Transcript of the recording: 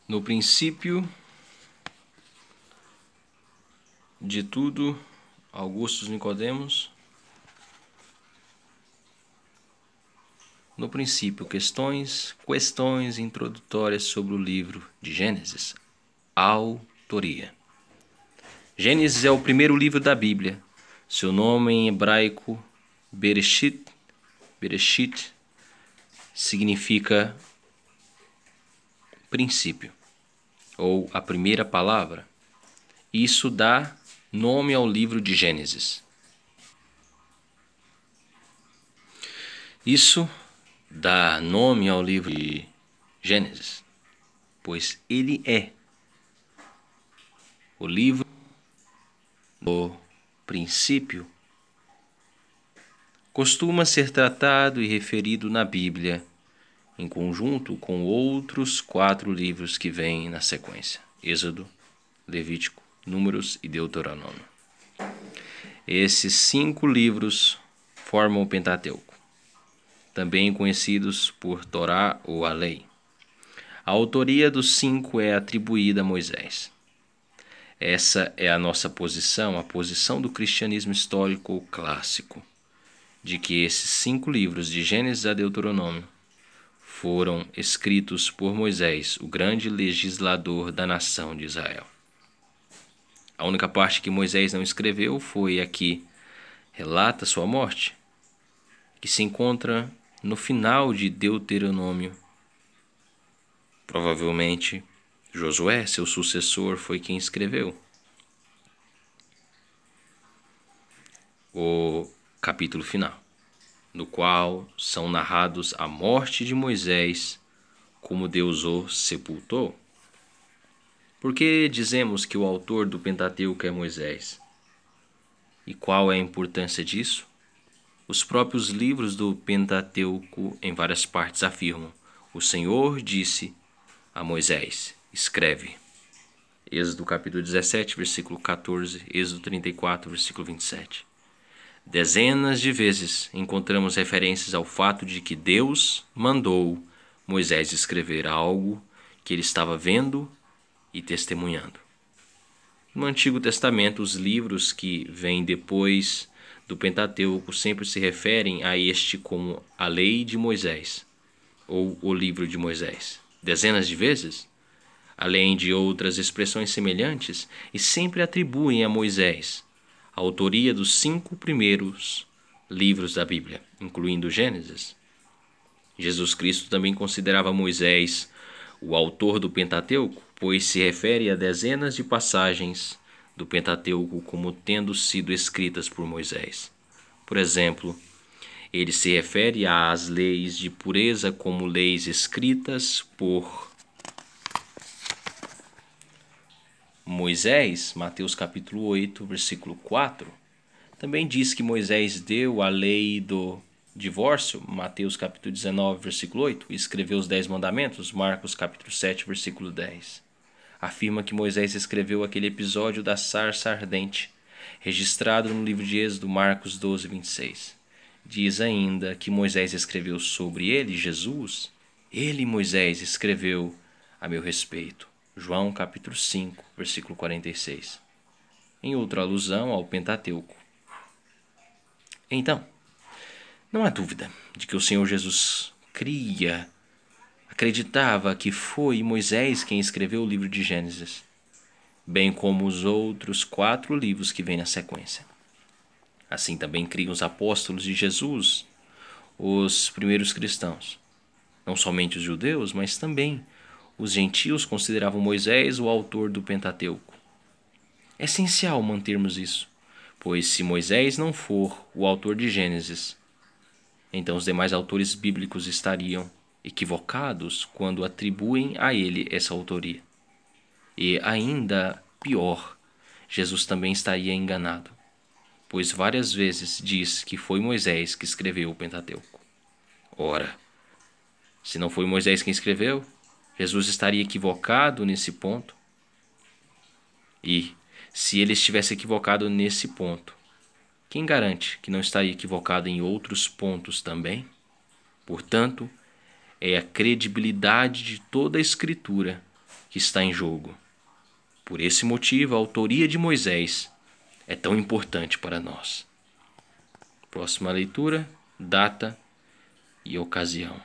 No princípio de tudo, Augustus Nicodemos. No princípio, questões introdutórias sobre o livro de Gênesis. Autoria. Gênesis é o primeiro livro da Bíblia. Seu nome em hebraico, Bereshit, significa princípio, ou a primeira palavra. Isso dá nome ao livro de Gênesis. Isso dá nome ao livro de Gênesis, pois ele é o livro do princípio. Costuma ser tratado e referido na Bíblia, em conjunto com outros 4 livros que vêm na sequência: Êxodo, Levítico, Números e Deuteronômio. Esses 5 livros formam o Pentateuco, também conhecidos por Torá ou a Lei. A autoria dos 5 é atribuída a Moisés. Essa é a nossa posição, a posição do cristianismo histórico clássico, de que esses 5 livros, de Gênesis a Deuteronômio, foram escritos por Moisés, o grande legislador da nação de Israel. A única parte que Moisés não escreveu foi a que relata sua morte, que se encontra no final de Deuteronômio. Provavelmente Josué, seu sucessor, foi quem escreveu o capítulo final, no qual são narrados a morte de Moisés, como Deus o sepultou. Por que dizemos que o autor do Pentateuco é Moisés? E qual é a importância disso? Os próprios livros do Pentateuco, em várias partes, afirmam: o Senhor disse a Moisés: escreve. Êxodo capítulo 17, versículo 14, Êxodo 34, versículo 27. Dezenas de vezes encontramos referências ao fato de que Deus mandou Moisés escrever algo que ele estava vendo e testemunhando. No Antigo Testamento, os livros que vêm depois do Pentateuco sempre se referem a este como a Lei de Moisés ou o Livro de Moisés, dezenas de vezes, além de outras expressões semelhantes, e sempre atribuem a Moisés a autoria dos 5 primeiros livros da Bíblia, incluindo Gênesis. Jesus Cristo também considerava Moisés o autor do Pentateuco, pois se refere a dezenas de passagens do Pentateuco como tendo sido escritas por Moisés. Por exemplo, ele se refere às leis de pureza como leis escritas por Moisés, Mateus capítulo 8, versículo 4. Também diz que Moisés deu a lei do divórcio, Mateus capítulo 19, versículo 8, e escreveu os 10 mandamentos, Marcos capítulo 7, versículo 10. Afirma que Moisés escreveu aquele episódio da sarça ardente, registrado no livro de Êxodo, Marcos 12, 26. Diz ainda que Moisés escreveu sobre ele, Jesus. Ele, Moisés, escreveu a meu respeito, João capítulo 5, versículo 46. Em outra alusão ao Pentateuco. Então, não há dúvida de que o Senhor Jesus acreditava que foi Moisés quem escreveu o livro de Gênesis, bem como os outros 4 livros que vêm na sequência. Assim também criam os apóstolos de Jesus, os primeiros cristãos. Não somente os judeus, mas também os gentios consideravam Moisés o autor do Pentateuco. É essencial mantermos isso, pois se Moisés não for o autor de Gênesis, então os demais autores bíblicos estariam equivocados quando atribuem a ele essa autoria. E ainda pior, Jesus também estaria enganado, pois várias vezes diz que foi Moisés que escreveu o Pentateuco. Ora, se não foi Moisés quem escreveu, Jesus estaria equivocado nesse ponto? E, se ele estivesse equivocado nesse ponto, quem garante que não estaria equivocado em outros pontos também? Portanto, é a credibilidade de toda a Escritura que está em jogo. Por esse motivo, a autoria de Moisés é tão importante para nós. Próxima leitura, data e ocasião.